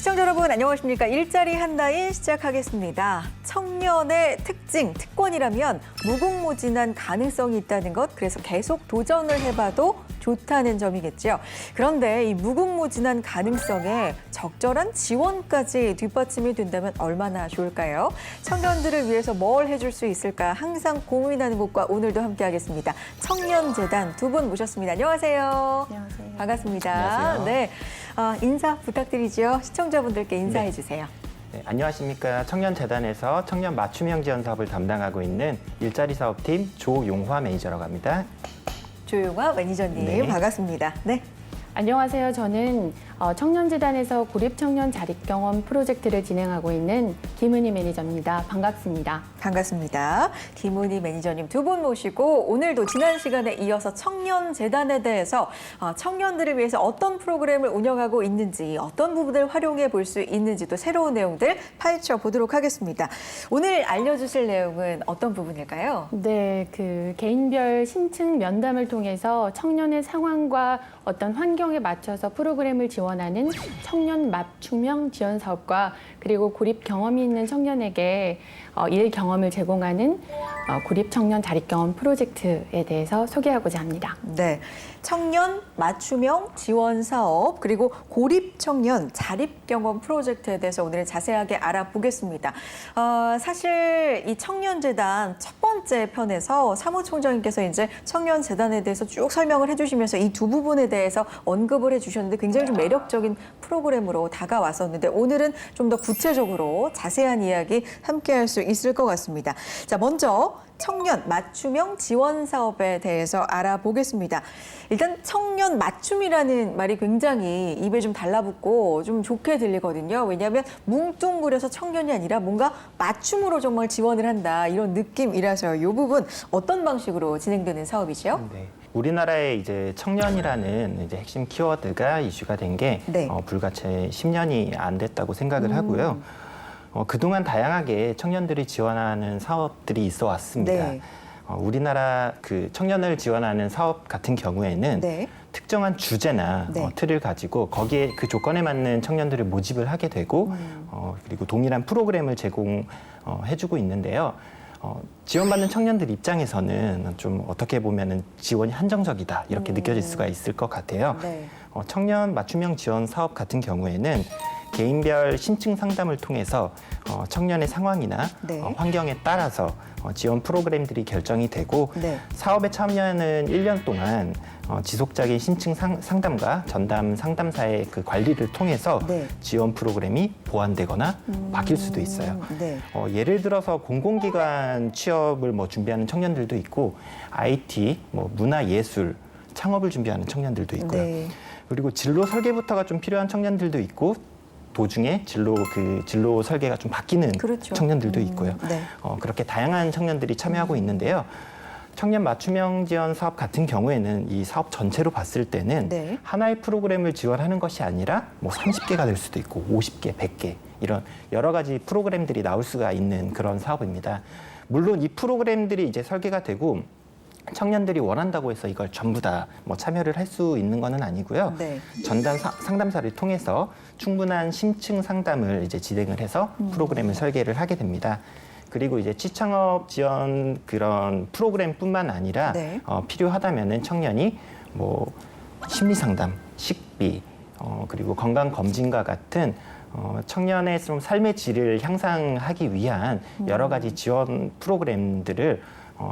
시청자 여러분 안녕하십니까. 일자리 한다인 시작하겠습니다. 청년의 특징, 특권이라면 무궁무진한 가능성이 있다는 것, 그래서 계속 도전을 해봐도 좋다는 점이겠죠. 그런데 이 무궁무진한 가능성에 적절한 지원까지 뒷받침이 된다면 얼마나 좋을까요? 청년들을 위해서 뭘 해줄 수 있을까 항상 고민하는 곳과 오늘도 함께하겠습니다. 청년재단 두 분 모셨습니다. 안녕하세요. 안녕하세요. 반갑습니다. 안녕하세요. 네, 인사 부탁드리죠. 시청자분들께 인사해 주세요. 네, 안녕하십니까. 청년재단에서 청년 맞춤형 지원 사업을 담당하고 있는 일자리 사업팀 조용화 매니저라고 합니다. 조용화 매니저님 네. 반갑습니다. 네. 안녕하세요. 저는 청년재단에서 고립청년 자립경험 프로젝트를 진행하고 있는 김은희 매니저입니다. 반갑습니다. 반갑습니다. 김은희 매니저님 두 분 모시고 오늘도 지난 시간에 이어서 청년재단에 대해서 청년들을 위해서 어떤 프로그램을 운영하고 있는지, 어떤 부분을 활용해 볼 수 있는지 또 새로운 내용들 파헤쳐 보도록 하겠습니다. 오늘 알려주실 내용은 어떤 부분일까요? 네, 그 개인별 신층 면담을 통해서 청년의 상황과 어떤 환경에 맞춰서 프로그램을 지원하는 청년 맞춤형 지원 사업과 그리고 고립 경험이 있는 청년에게 일 경험을 제공하는 고립 청년 자립 경험 프로젝트에 대해서 소개하고자 합니다. 네, 청년 맞춤형 지원 사업 그리고 고립 청년 자립 경험 프로젝트에 대해서 오늘은 자세하게 알아보겠습니다. 사실 이 청년재단 첫 번째 편에서 사무총장님께서 이제 청년재단에 대해서 쭉 설명을 해주시면서 이 두 부분에 대해서 언급을 해주셨는데 굉장히 좀 매력적인 프로그램으로 다가왔었는데 오늘은 좀 더 구체적으로 자세한 이야기 함께할 수 있을 것 같습니다. 자, 먼저 청년 맞춤형 지원 사업에 대해서 알아보겠습니다. 일단 청년 맞춤이라는 말이 굉장히 입에 좀 달라붙고 좀 좋게 들리거든요. 왜냐하면 뭉뚱그려서 청년이 아니라 뭔가 맞춤으로 정말 지원을 한다 이런 느낌이라서요. 이 부분 어떤 방식으로 진행되는 사업이죠? 네. 우리나라의 이제 청년이라는 이제 핵심 키워드가 이슈가 된 게 네. 불과 채 10년이 안 됐다고 생각을 하고요. 그동안 다양하게 청년들이 지원하는 사업들이 있어 왔습니다. 네. 우리나라 그 청년을 지원하는 사업 같은 경우에는 네. 특정한 주제나 네. 틀을 가지고 거기에 그 조건에 맞는 청년들을 모집을 하게 되고 그리고 동일한 프로그램을 제공해주고 있는데요. 지원받는 청년들 입장에서는 좀 어떻게 보면은 지원이 한정적이다 이렇게 느껴질 수가 있을 것 같아요. 네. 청년 맞춤형 지원 사업 같은 경우에는 개인별 신층 상담을 통해서 청년의 상황이나 네. 환경에 따라서 지원 프로그램들이 결정이 되고 네. 사업에 참여하는 1년 동안 지속적인 신층 상담과 전담 상담사의 그 관리를 통해서 네. 지원 프로그램이 보완되거나 바뀔 수도 있어요. 네. 예를 들어서 공공기관 취업을 준비하는 청년들도 있고 IT, 문화예술, 창업을 준비하는 청년들도 있고요. 네. 그리고 진로 설계부터가 좀 필요한 청년들도 있고 도중에 진로 설계가 좀 바뀌는 그렇죠. 청년들도 있고요. 네. 그렇게 다양한 청년들이 참여하고 있는데요. 청년 맞춤형 지원 사업 같은 경우에는 이 사업 전체로 봤을 때는 네. 하나의 프로그램을 지원하는 것이 아니라 30개가 될 수도 있고 50개, 100개 이런 여러 가지 프로그램들이 나올 수가 있는 그런 사업입니다. 물론 이 프로그램들이 이제 설계가 되고 청년들이 원한다고 해서 이걸 전부 다 참여를 할 수 있는 것은 아니고요. 네. 전담 상담사를 통해서 충분한 심층 상담을 이제 진행을 해서 프로그램을 설계를 하게 됩니다. 그리고 이제 취창업 지원 그런 프로그램뿐만 아니라 네. 필요하다면은 청년이 심리 상담, 식비, 그리고 건강 검진과 같은 청년의 좀 삶의 질을 향상하기 위한 여러 가지 지원 프로그램들을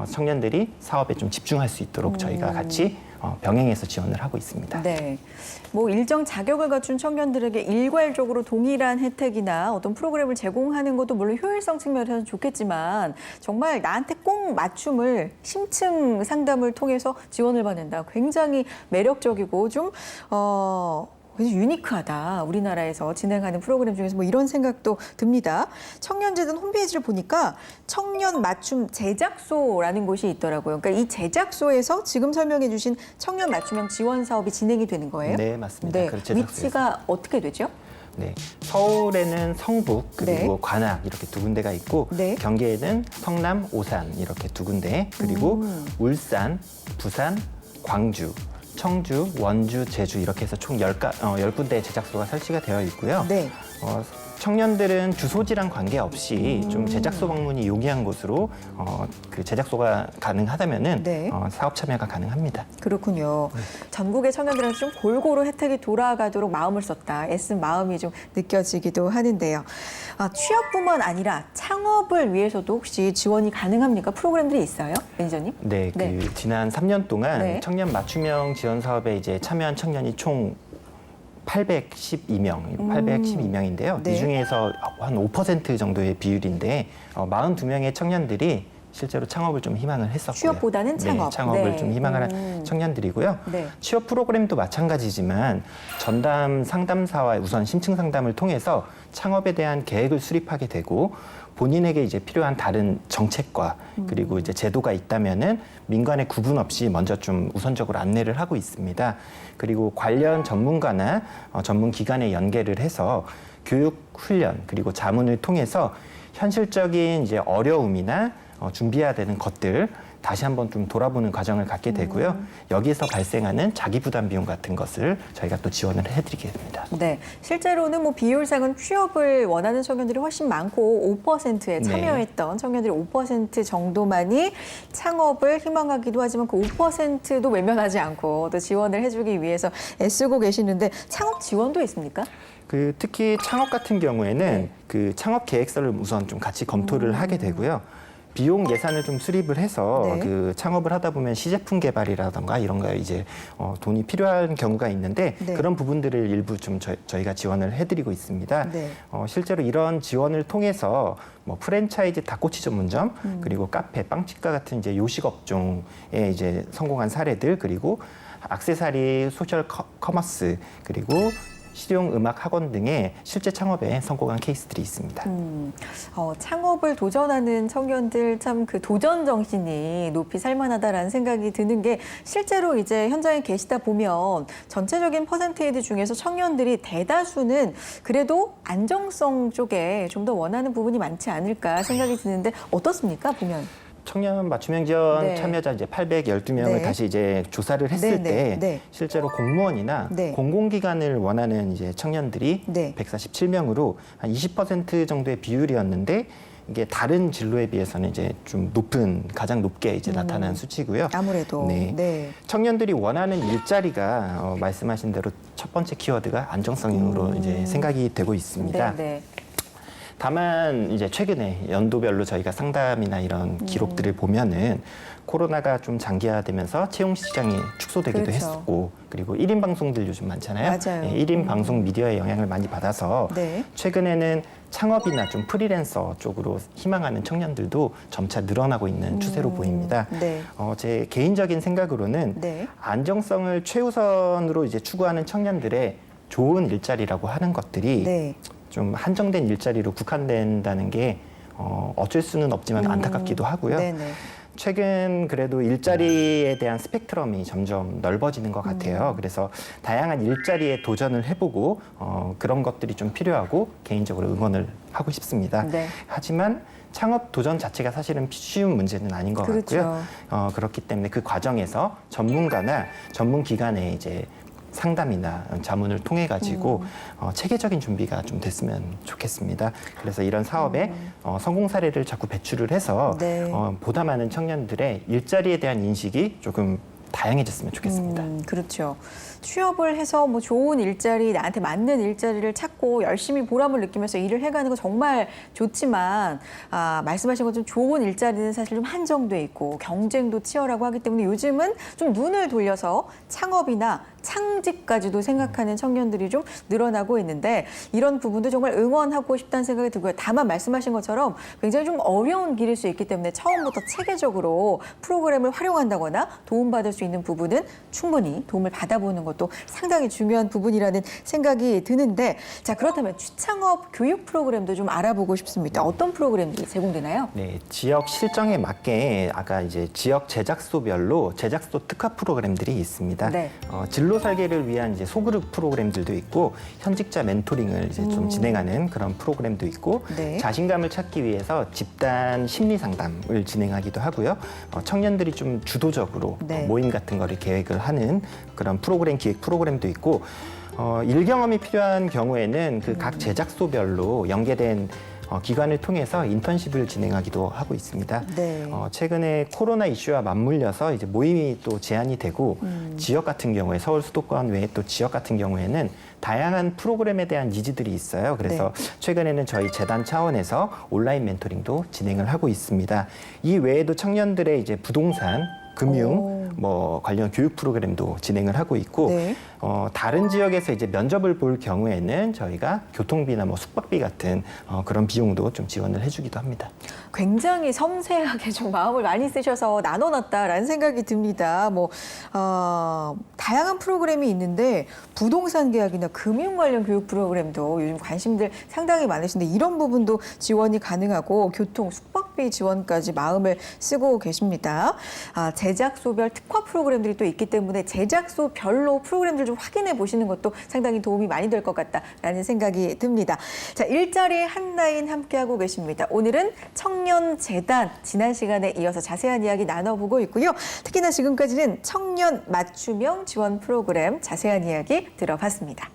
청년들이 사업에 좀 집중할 수 있도록 저희가 같이 병행해서 지원을 하고 있습니다. 네. 일정 자격을 갖춘 청년들에게 일괄적으로 동일한 혜택이나 어떤 프로그램을 제공하는 것도 물론 효율성 측면에서는 좋겠지만 정말 나한테 꼭 맞춤을 심층 상담을 통해서 지원을 받는다. 굉장히 매력적이고 좀 굉장히 유니크하다. 우리나라에서 진행하는 프로그램 중에서 이런 생각도 듭니다. 청년재단 홈페이지를 보니까 청년 맞춤 제작소라는 곳이 있더라고요. 그러니까 이 제작소에서 지금 설명해 주신 청년 맞춤형 지원 사업이 진행이 되는 거예요? 네, 맞습니다. 네. 그 제작소에서. 위치가 어떻게 되죠? 네, 서울에는 성북 그리고 네. 관악 이렇게 두 군데가 있고 네. 경기에는 성남, 오산 이렇게 두 군데 그리고 울산, 부산, 광주, 청주, 원주, 제주 이렇게 해서 총 10군데 제작소가 설치가 되어 있고요. 네. 청년들은 주소지랑 관계없이 좀 제작소 방문이 용이한 곳으로 그 제작소가 가능하다면은 네. 사업 참여가 가능합니다. 그렇군요. 전국의 청년들한테 좀 골고루 혜택이 돌아가도록 마음을 썼다. 애쓴 마음이 좀 느껴지기도 하는데요. 취업뿐만 아니라 창업을 위해서도 혹시 지원이 가능합니까? 프로그램들이 있어요? 매니저님? 네, 네. 그 지난 3년 동안 네. 청년 맞춤형 지원 사업에 이제 참여한 청년이 총 812명인데요. 네. 이 중에서 한 5% 정도의 비율인데 42명의 청년들이 실제로 창업을 좀 희망을 했었고요. 취업보다는 창업. 네, 창업을 네. 좀 희망하는 청년들이고요. 네. 취업 프로그램도 마찬가지지만 전담 상담사와 우선 심층 상담을 통해서 창업에 대한 계획을 수립하게 되고 본인에게 이제 필요한 다른 정책과 그리고 이제 제도가 있다면은 민간의 구분 없이 먼저 좀 우선적으로 안내를 하고 있습니다. 그리고 관련 전문가나 전문 기관에 연계를 해서 교육 훈련 그리고 자문을 통해서 현실적인 이제 어려움이나 준비해야 되는 것들 다시 한번 좀 돌아보는 과정을 갖게 되고요. 여기에서 발생하는 자기 부담 비용 같은 것을 저희가 또 지원을 해드리게 됩니다. 네, 실제로는 뭐 비율상은 취업을 원하는 청년들이 훨씬 많고 5%에 네. 참여했던 청년들이 5% 정도만이 창업을 희망하기도 하지만 그 5%도 외면하지 않고 또 지원을 해주기 위해서 애쓰고 계시는데 창업 지원도 있습니까? 특히 창업 같은 경우에는 네. 그 창업 계획서를 우선 좀 같이 검토를 하게 되고요. 비용 예산을 좀 수립을 해서 네. 그 창업을 하다 보면 시제품 개발이라던가 이런 거에 이제 돈이 필요한 경우가 있는데 네. 그런 부분들을 일부 좀 저희가 지원을 해드리고 있습니다. 네. 실제로 이런 지원을 통해서 뭐 프랜차이즈 닭꼬치 전문점 그리고 카페, 빵집가 같은 이제 요식 업종에 이제 성공한 사례들 그리고 액세서리, 소셜 커머스 그리고 실용 음악 학원 등의 실제 창업에 성공한 케이스들이 있습니다. 창업을 도전하는 청년들 참 그 도전 정신이 높이 살만하다라는 생각이 드는 게 실제로 이제 현장에 계시다 보면 전체적인 퍼센테이지 중에서 청년들이 대다수는 그래도 안정성 쪽에 좀 더 원하는 부분이 많지 않을까 생각이 드는데 어떻습니까 보면? 청년 맞춤형 지원 네. 참여자 이제 812명을 네. 다시 이제 조사를 했을 네, 때 네, 네. 실제로 공무원이나 네. 공공기관을 원하는 이제 청년들이 네. 147명으로 한 20% 정도의 비율이었는데 이게 다른 진로에 비해서는 이제 좀 가장 높게 이제 나타난 수치고요. 아무래도 네. 네. 청년들이 원하는 일자리가 말씀하신 대로 첫 번째 키워드가 안정성으로 이제 생각이 되고 있습니다. 네, 네. 다만 이제 최근에 연도별로 저희가 상담이나 이런 기록들을 보면은 코로나가 좀 장기화되면서 채용 시장이 축소되기도 그렇죠. 했었고 그리고 1인 방송들 요즘 많잖아요. 맞아요. 1인 방송 미디어의 영향을 많이 받아서 네. 최근에는 창업이나 좀 프리랜서 쪽으로 희망하는 청년들도 점차 늘어나고 있는 추세로 보입니다. 네. 제 개인적인 생각으로는 네. 안정성을 최우선으로 이제 추구하는 청년들의 좋은 일자리라고 하는 것들이 네. 좀 한정된 일자리로 국한된다는 게 어쩔 수는 없지만 안타깝기도 하고요. 네네. 최근 그래도 일자리에 대한 스펙트럼이 점점 넓어지는 것 같아요. 그래서 다양한 일자리에 도전을 해보고 그런 것들이 좀 필요하고 개인적으로 응원을 하고 싶습니다. 네. 하지만 창업 도전 자체가 사실은 쉬운 문제는 아닌 것 그렇죠. 같고요. 그렇기 때문에 그 과정에서 전문가나 전문 기관의 이제 상담이나 자문을 통해 가지고 체계적인 준비가 좀 됐으면 좋겠습니다. 그래서 이런 사업에 성공 사례를 자꾸 배출을 해서 네. 보다 많은 청년들의 일자리에 대한 인식이 조금 다양해졌으면 좋겠습니다. 그렇죠. 취업을 해서 뭐 좋은 일자리, 나한테 맞는 일자리를 찾고 열심히 보람을 느끼면서 일을 해가는 거 정말 좋지만 말씀하신 것처럼 좋은 일자리는 사실 좀 한정돼 있고 경쟁도 치열하고 하기 때문에 요즘은 좀 눈을 돌려서 창업이나 창직까지도 생각하는 청년들이 좀 늘어나고 있는데 이런 부분도 정말 응원하고 싶다는 생각이 들고요. 다만 말씀하신 것처럼 굉장히 좀 어려운 길일 수 있기 때문에 처음부터 체계적으로 프로그램을 활용한다거나 도움받을 수 있는 부분은 충분히 도움을 받아보는 것도 상당히 중요한 부분이라는 생각이 드는데 자 그렇다면 취창업 교육 프로그램도 좀 알아보고 싶습니다. 어떤 프로그램들이 제공되나요? 네, 지역 실정에 맞게 아까 이제 지역 제작소별로 제작소 특화 프로그램들이 있습니다. 네. 진로 진로 설계를 위한 이제 소그룹 프로그램들도 있고 현직자 멘토링을 이제 좀 진행하는 그런 프로그램도 있고 네. 자신감을 찾기 위해서 집단 심리 상담을 진행하기도 하고요. 청년들이 좀 주도적으로 네. 모임 같은 거를 계획을 하는 그런 프로그램 기획 프로그램도 있고 일 경험이 필요한 경우에는 그 각 제작소별로 연계된 기관을 통해서 인턴십을 진행하기도 하고 있습니다. 네. 최근에 코로나 이슈와 맞물려서 이제 모임이 또 제한이 되고 지역 같은 경우에 서울 수도권 외에 또 지역 같은 경우에는 다양한 프로그램에 대한 니즈들이 있어요. 그래서 최근에는 저희 재단 차원에서 온라인 멘토링도 진행을 하고 있습니다. 이 외에도 청년들의 이제 부동산 금융, 뭐 관련 교육 프로그램도 진행을 하고 있고 네. 다른 지역에서 이제 면접을 볼 경우에는 저희가 교통비나 뭐 숙박비 같은 그런 비용도 좀 지원을 해주기도 합니다. 굉장히 섬세하게 좀 마음을 많이 쓰셔서 나눠놨다라는 생각이 듭니다. 다양한 프로그램이 있는데 부동산 계약이나 금융 관련 교육 프로그램도 요즘 관심들 상당히 많으신데 이런 부분도 지원이 가능하고 교통, 숙박비 지원까지 마음을 쓰고 계십니다. 제작소별 특화 프로그램들이 또 있기 때문에 제작소별로 프로그램들 좀 확인해 보시는 것도 상당히 도움이 많이 될 것 같다라는 생각이 듭니다. 자, 일자리 한라인 함께하고 계십니다. 오늘은 청년재단 지난 시간에 이어서 자세한 이야기 나눠보고 있고요. 특히나 지금까지는 청년 맞춤형 지원 프로그램 자세한 이야기 들어봤습니다.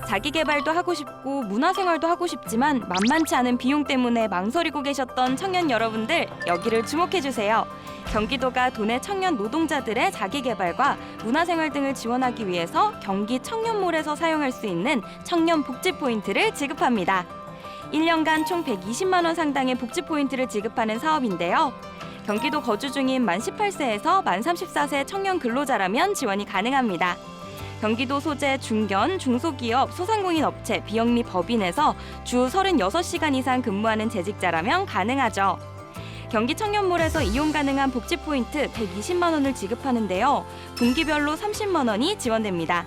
자기 개발도 하고 싶고 문화생활도 하고 싶지만 만만치 않은 비용 때문에 망설이고 계셨던 청년 여러분들, 여기를 주목해주세요. 경기도가 도내 청년 노동자들의 자기 개발과 문화생활 등을 지원하기 위해서 경기 청년몰에서 사용할 수 있는 청년 복지 포인트를 지급합니다. 1년간 총 120만 원 상당의 복지 포인트를 지급하는 사업인데요. 경기도 거주 중인 만 18세에서 만 34세 청년 근로자라면 지원이 가능합니다. 경기도 소재 중견, 중소기업, 소상공인 업체, 비영리 법인에서 주 36시간 이상 근무하는 재직자라면 가능하죠. 경기 청년몰에서 이용 가능한 복지 포인트 120만 원을 지급하는데요. 분기별로 30만 원이 지원됩니다.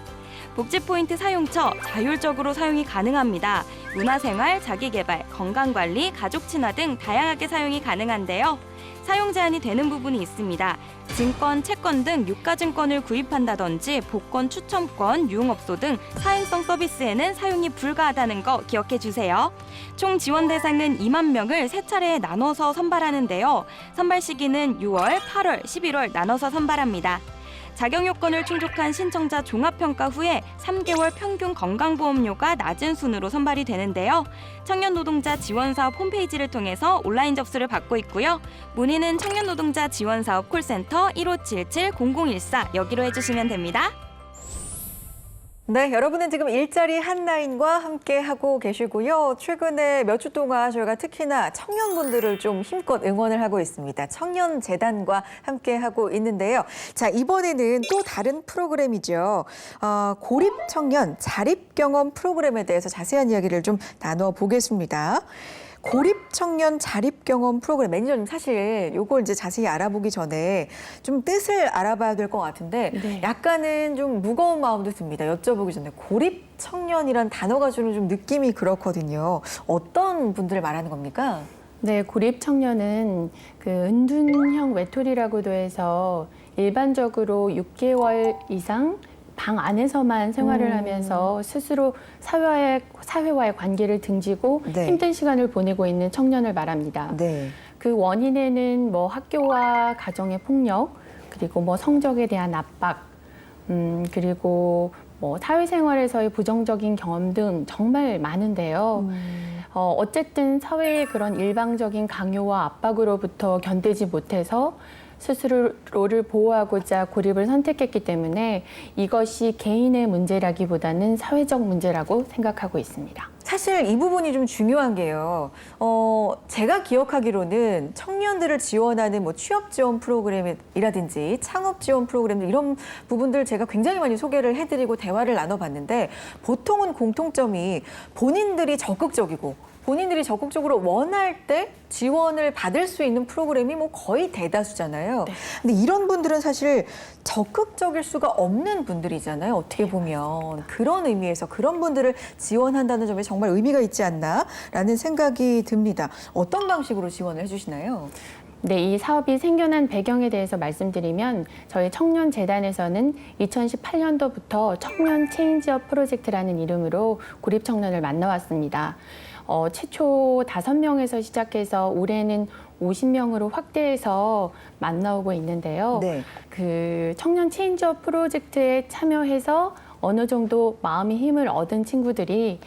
복지 포인트 사용처 자율적으로 사용이 가능합니다. 문화생활, 자기개발, 건강관리, 가족 친화 등 다양하게 사용이 가능한데요. 사용 제한이 되는 부분이 있습니다. 증권, 채권 등 유가증권을 구입한다든지 복권 추첨권, 유흥업소 등 사행성 서비스에는 사용이 불가하다는 거 기억해 주세요. 총 지원 대상은 2만 명을 3차례에 나눠서 선발하는데요. 선발 시기는 6월, 8월, 11월 나눠서 선발합니다. 자격 요건을 충족한 신청자 종합평가 후에 3개월 평균 건강보험료가 낮은 순으로 선발이 되는데요. 청년노동자 지원사업 홈페이지를 통해서 온라인 접수를 받고 있고요. 문의는 청년노동자 지원사업 콜센터 1577-0014 여기로 해주시면 됩니다. 네, 여러분은 지금 일자리 한라인과 함께 하고 계시고요. 최근에 몇 주 동안 저희가 특히나 청년분들을 좀 힘껏 응원을 하고 있습니다. 청년재단과 함께 하고 있는데요. 자, 이번에는 또 다른 프로그램이죠. 고립청년 자립경험 프로그램에 대해서 자세한 이야기를 좀 나눠보겠습니다. 고립청년 자립경험 프로그램, 매니저님 사실 요걸 이제 자세히 알아보기 전에 좀 뜻을 알아봐야 될 것 같은데 네. 약간은 좀 무거운 마음도 듭니다. 여쭤보기 전에 고립청년이란 단어가 주는 좀 느낌이 그렇거든요. 어떤 분들을 말하는 겁니까? 네, 고립 청년은 그 은둔형 외톨이라고도 해서 일반적으로 6개월 이상 방 안에서만 생활을 하면서 스스로 사회와의 관계를 등지고 네. 힘든 시간을 보내고 있는 청년을 말합니다. 네. 그 원인에는 뭐 학교와 가정의 폭력, 그리고 뭐 성적에 대한 압박, 그리고 뭐 사회생활에서의 부정적인 경험 등 정말 많은데요. 어쨌든 사회의 그런 일방적인 강요와 압박으로부터 견디지 못해서 스스로를 보호하고자 고립을 선택했기 때문에 이것이 개인의 문제라기보다는 사회적 문제라고 생각하고 있습니다. 사실 이 부분이 좀 중요한 게요. 제가 기억하기로는 청년들을 지원하는 뭐 취업 지원 프로그램이라든지 창업 지원 프로그램 이런 부분들 제가 굉장히 많이 소개를 해드리고 대화를 나눠봤는데 보통은 공통점이 본인들이 적극적으로 원할 때 지원을 받을 수 있는 프로그램이 뭐 거의 대다수잖아요. 네. 근데 이런 분들은 사실 적극적일 수가 없는 분들이잖아요. 어떻게 보면. 그런 의미에서 그런 분들을 지원한다는 점에 정말 의미가 있지 않나라는 생각이 듭니다. 어떤 방식으로 지원을 해주시나요? 네, 이 사업이 생겨난 배경에 대해서 말씀드리면 저희 청년재단에서는 2018년도부터 청년 체인지업 프로젝트라는 이름으로 구립 청년을 만나왔습니다. 최초 5명에서 시작해서 올해는 50명으로 확대해서 만나오고 있는데요. 네. 그 청년 체인지업 프로젝트에 참여해서 어느 정도 마음의 힘을 얻은 친구들이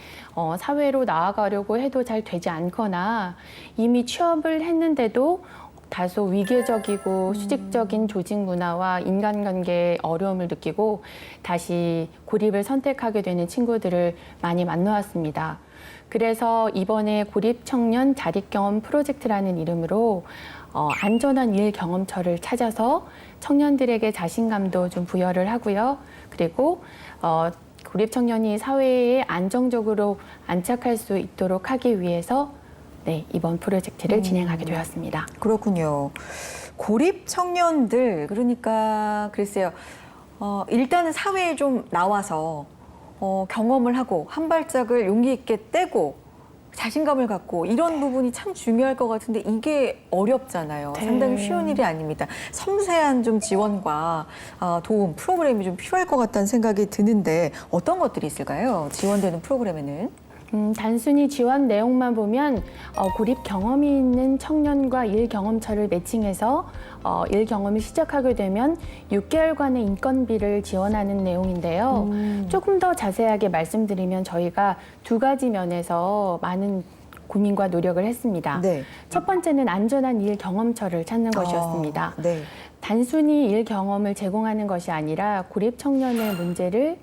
사회로 나아가려고 해도 잘 되지 않거나 이미 취업을 했는데도 다소 위계적이고 수직적인 조직 문화와 인간관계의 어려움을 느끼고 다시 고립을 선택하게 되는 친구들을 많이 만나왔습니다. 그래서 이번에 고립 청년 자립 경험 프로젝트라는 이름으로 안전한 일 경험처를 찾아서 청년들에게 자신감도 좀 부여를 하고요. 그리고 고립 청년이 사회에 안정적으로 안착할 수 있도록 하기 위해서 네, 이번 프로젝트를 진행하게 되었습니다. 그렇군요. 고립 청년들, 그러니까 글쎄요. 일단은 사회에 좀 나와서 경험을 하고 한 발짝을 용기 있게 떼고 자신감을 갖고 이런 부분이 참 중요할 것 같은데 이게 어렵잖아요. 네. 상당히 쉬운 일이 아닙니다. 섬세한 좀 지원과 도움, 프로그램이 좀 필요할 것 같다는 생각이 드는데 어떤 것들이 있을까요? 지원되는 프로그램에는? 단순히 지원 내용만 보면 고립 경험이 있는 청년과 일 경험처를 매칭해서 일 경험을 시작하게 되면 6개월간의 인건비를 지원하는 내용인데요. 조금 더 자세하게 말씀드리면 저희가 2가지 면에서 많은 고민과 노력을 했습니다. 네. 첫 번째는 안전한 일 경험처를 찾는 것이었습니다. 네. 단순히 일 경험을 제공하는 것이 아니라 고립 청년의 문제를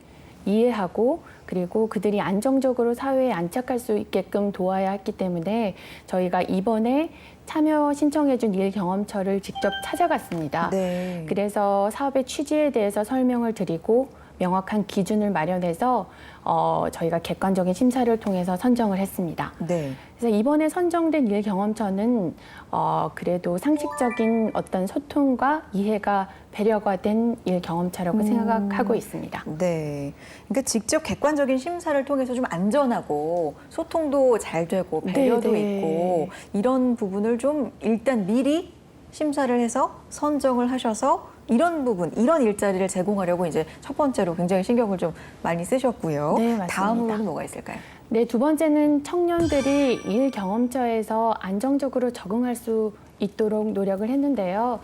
이해하고 그리고 그들이 안정적으로 사회에 안착할 수 있게끔 도와야 했기 때문에 저희가 이번에 참여 신청해준 일 경험처를 직접 찾아갔습니다. 네. 그래서 사업의 취지에 대해서 설명을 드리고 명확한 기준을 마련해서 저희가 객관적인 심사를 통해서 선정을 했습니다. 네. 그래서 이번에 선정된 일 경험처는 그래도 상식적인 어떤 소통과 이해가 배려가 된 일 경험처라고 생각하고 있습니다. 네. 그러니까 직접 객관적인 심사를 통해서 좀 안전하고 소통도 잘 되고 배려도 네, 네. 있고 이런 부분을 좀 일단 미리 심사를 해서 선정을 하셔서 이런 부분, 이런 일자리를 제공하려고 이제 첫 번째로 굉장히 신경을 좀 많이 쓰셨고요. 네, 맞습니다. 다음으로는 뭐가 있을까요? 네, 2번째는 청년들이 일 경험처에서 안정적으로 적응할 수 있도록 노력을 했는데요.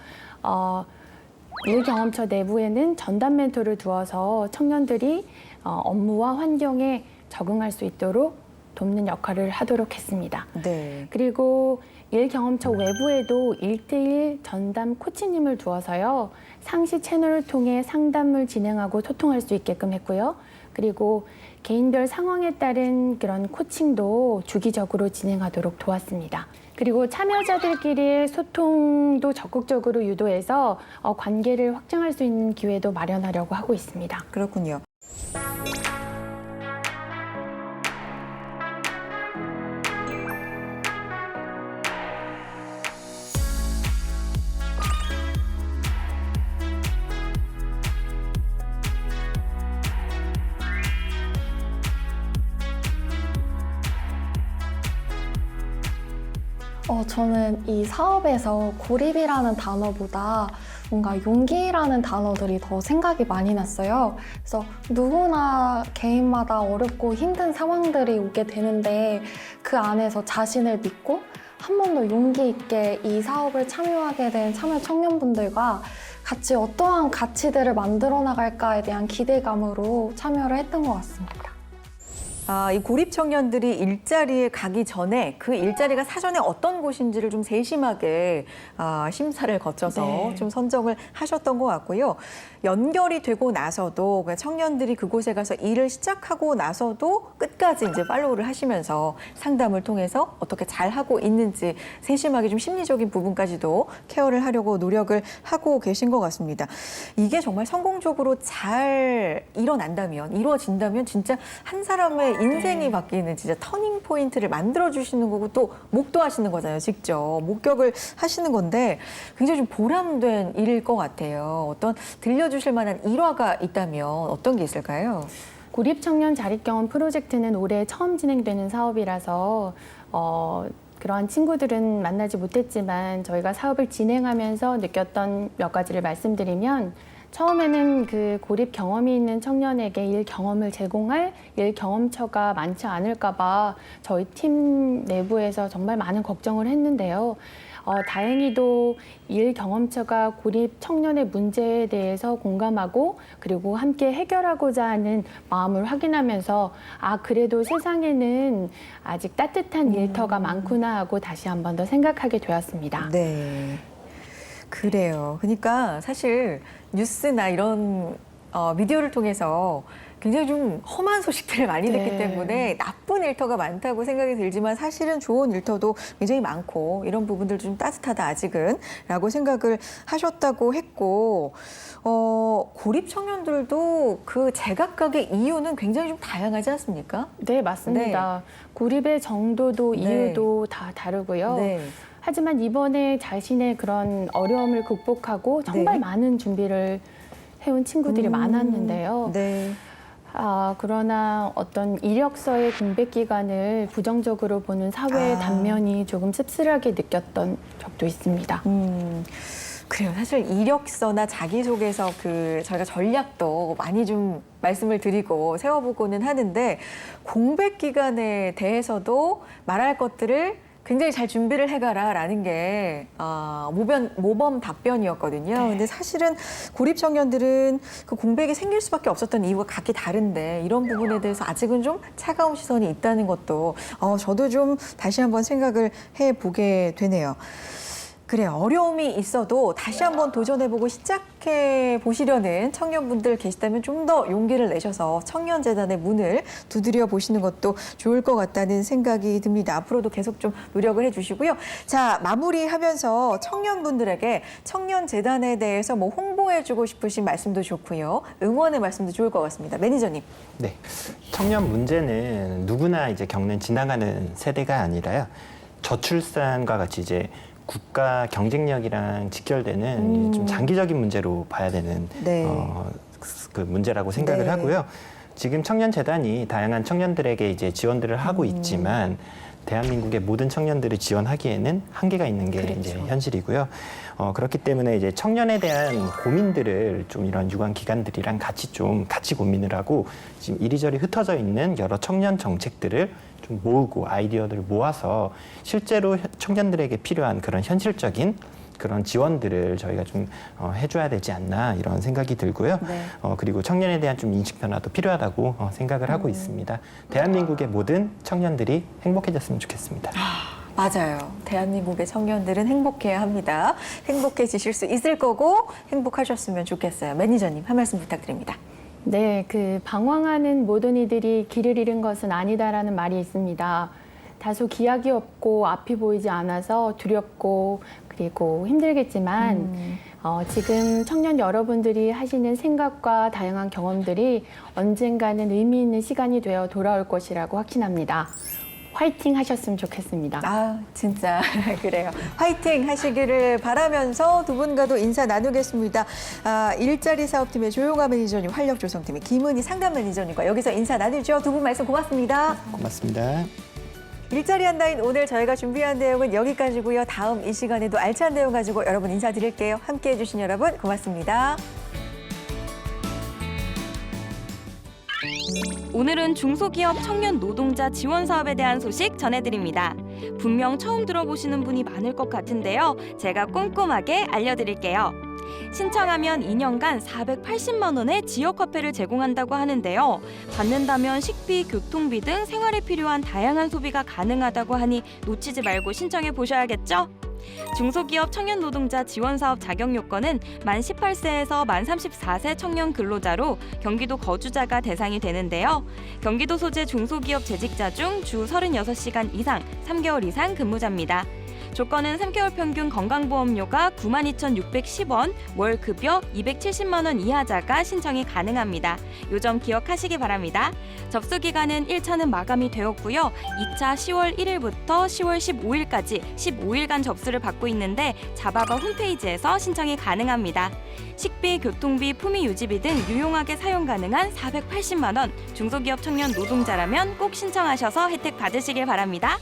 일 경험처 내부에는 전담 멘토를 두어서 청년들이 업무와 환경에 적응할 수 있도록 돕는 역할을 하도록 했습니다. 네. 그리고 일 경험처 외부에도 1:1 전담 코치님을 두어서요. 상시 채널을 통해 상담을 진행하고 소통할 수 있게끔 했고요. 그리고 개인별 상황에 따른 그런 코칭도 주기적으로 진행하도록 도왔습니다. 그리고 참여자들끼리의 소통도 적극적으로 유도해서 관계를 확장할 수 있는 기회도 마련하려고 하고 있습니다. 그렇군요. 저는 이 사업에서 고립이라는 단어보다 뭔가 용기라는 단어들이 더 생각이 많이 났어요. 그래서 누구나 개인마다 어렵고 힘든 상황들이 오게 되는데 그 안에서 자신을 믿고 한 번 더 용기 있게 이 사업을 참여하게 된 참여 청년분들과 같이 어떠한 가치들을 만들어 나갈까에 대한 기대감으로 참여를 했던 것 같습니다. 이 고립 청년들이 일자리에 가기 전에 그 일자리가 사전에 어떤 곳인지를 좀 세심하게 심사를 거쳐서 네. 좀 선정을 하셨던 것 같고요. 연결이 되고 나서도 청년들이 그곳에 가서 일을 시작하고 나서도 끝까지 이제 팔로우를 하시면서 상담을 통해서 어떻게 잘 하고 있는지 세심하게 좀 심리적인 부분까지도 케어를 하려고 노력을 하고 계신 것 같습니다. 이게 정말 성공적으로 잘 이루어진다면 진짜 한 사람의 인생이 바뀌는 진짜 터닝 포인트를 만들어 주시는 거고 또 목도하시는 거잖아요. 직접 목격을 하시는 건데 굉장히 좀 보람된 일일 것 같아요. 어떤 들려주실 만한 일화가 있다면 어떤 게 있을까요? 고립 청년 자립 경험 프로젝트는 올해 처음 진행되는 사업이라서 그러한 친구들은 만나지 못했지만 저희가 사업을 진행하면서 느꼈던 몇 가지를 말씀드리면 처음에는 그 고립 경험이 있는 청년에게 일 경험을 제공할 일 경험처가 많지 않을까 봐 저희 팀 내부에서 정말 많은 걱정을 했는데요. 다행히도 일 경험처가 고립 청년의 문제에 대해서 공감하고 그리고 함께 해결하고자 하는 마음을 확인하면서 그래도 세상에는 아직 따뜻한 일터가 많구나 하고 다시 한 번 더 생각하게 되었습니다. 네. 그래요. 그러니까 사실 뉴스나 이런 미디어를 통해서 굉장히 좀 험한 소식들을 많이 듣기 네. 때문에 나쁜 일터가 많다고 생각이 들지만 사실은 좋은 일터도 굉장히 많고 이런 부분들 좀 따뜻하다 아직은 라고 생각을 하셨다고 했고 고립 청년들도 그 제각각의 이유는 굉장히 좀 다양하지 않습니까? 네, 맞습니다. 고립의 정도도 네. 이유도 다 다르고요. 네. 하지만 이번에 자신의 그런 어려움을 극복하고 정말 네. 많은 준비를 해온 친구들이 많았는데요. 네. 그러나 어떤 이력서의 공백 기간을 부정적으로 보는 사회의 단면이 조금 씁쓸하게 느꼈던 적도 있습니다. 그래요. 사실 이력서나 자기소개서 저희가 전략도 많이 좀 말씀을 드리고 세워보고는 하는데 공백 기간에 대해서도 말할 것들을 굉장히 잘 준비를 해가라라는 게 모범 답변이었거든요. 네. 근데 사실은 고립 청년들은 그 공백이 생길 수밖에 없었던 이유가 각기 다른데 이런 부분에 대해서 아직은 좀 차가운 시선이 있다는 것도 저도 좀 다시 한번 생각을 해보게 되네요. 그래요. 어려움이 있어도 다시 한번 도전해보고 시작해 보시려는 청년분들 계시다면 좀 더 용기를 내셔서 청년재단의 문을 두드려 보시는 것도 좋을 것 같다는 생각이 듭니다. 앞으로도 계속 좀 노력을 해주시고요. 자, 마무리하면서 청년분들에게 청년재단에 대해서 뭐 홍보해주고 싶으신 말씀도 좋고요. 응원의 말씀도 좋을 것 같습니다. 매니저님. 네, 청년 문제는 누구나 이제 겪는 지나가는 세대가 아니라요. 저출산과 같이 이제 국가 경쟁력이랑 직결되는 좀 장기적인 문제로 봐야 되는 네. 그 문제라고 생각을 네. 하고요. 지금 청년재단이 다양한 청년들에게 이제 지원들을 하고 있지만 대한민국의 모든 청년들을 지원하기에는 한계가 있는 게 그렇죠. 이제 현실이고요. 그렇기 때문에 이제 청년에 대한 고민들을 좀 이런 유관 기관들이랑 같이 고민을 하고 지금 이리저리 흩어져 있는 여러 청년 정책들을 좀 모으고 아이디어들을 모아서 실제로 청년들에게 필요한 그런 현실적인 그런 지원들을 저희가 좀 해줘야 되지 않나 이런 생각이 들고요. 네. 그리고 청년에 대한 좀 인식 변화도 필요하다고 생각을 하고 있습니다. 대한민국의 모든 청년들이 행복해졌으면 좋겠습니다. 맞아요. 대한민국의 청년들은 행복해야 합니다. 행복해지실 수 있을 거고 행복하셨으면 좋겠어요. 매니저님 한 말씀 부탁드립니다. 네, 방황하는 모든 이들이 길을 잃은 것은 아니다라는 말이 있습니다. 다소 기약이 없고 앞이 보이지 않아서 두렵고 그리고 힘들겠지만 지금 청년 여러분들이 하시는 생각과 다양한 경험들이 언젠가는 의미 있는 시간이 되어 돌아올 것이라고 확신합니다. 화이팅 하셨으면 좋겠습니다. 진짜 그래요. 화이팅 하시기를 바라면서 두 분과도 인사 나누겠습니다. 일자리 사업팀의 조용화 매니저님, 활력조성팀의 김은희 상담 매니저님과 여기서 인사 나누죠. 두 분 말씀 고맙습니다. 고맙습니다. 일자리 한다인 오늘 저희가 준비한 내용은 여기까지고요. 다음 이 시간에도 알찬 내용 가지고 여러분 인사드릴게요. 함께해 주신 여러분 고맙습니다. 오늘은 중소기업 청년 노동자 지원 사업에 대한 소식 전해드립니다. 분명 처음 들어보시는 분이 많을 것 같은데요. 제가 꼼꼼하게 알려드릴게요. 신청하면 2년간 480만 원의 지역 화폐를 제공한다고 하는데요. 받는다면 식비, 교통비 등 생활에 필요한 다양한 소비가 가능하다고 하니 놓치지 말고 신청해 보셔야겠죠? 중소기업 청년 노동자 지원 사업 자격 요건은 만 18세에서 만 34세 청년 근로자로 경기도 거주자가 대상이 되는데요. 경기도 소재 중소기업 재직자 중 주 36시간 이상 3개월 이상 근무자입니다. 조건은 3개월 평균 건강보험료가 92,610원, 월 급여 270만 원 이하자가 신청이 가능합니다. 요 점 기억하시기 바랍니다. 접수 기간은 1차는 마감이 되었고요. 2차 10월 1일부터 10월 15일까지 15일간 접수를 받고 있는데 자바바 홈페이지에서 신청이 가능합니다. 식비, 교통비, 품위 유지비 등 유용하게 사용 가능한 480만 원, 중소기업 청년 노동자라면 꼭 신청하셔서 혜택 받으시길 바랍니다.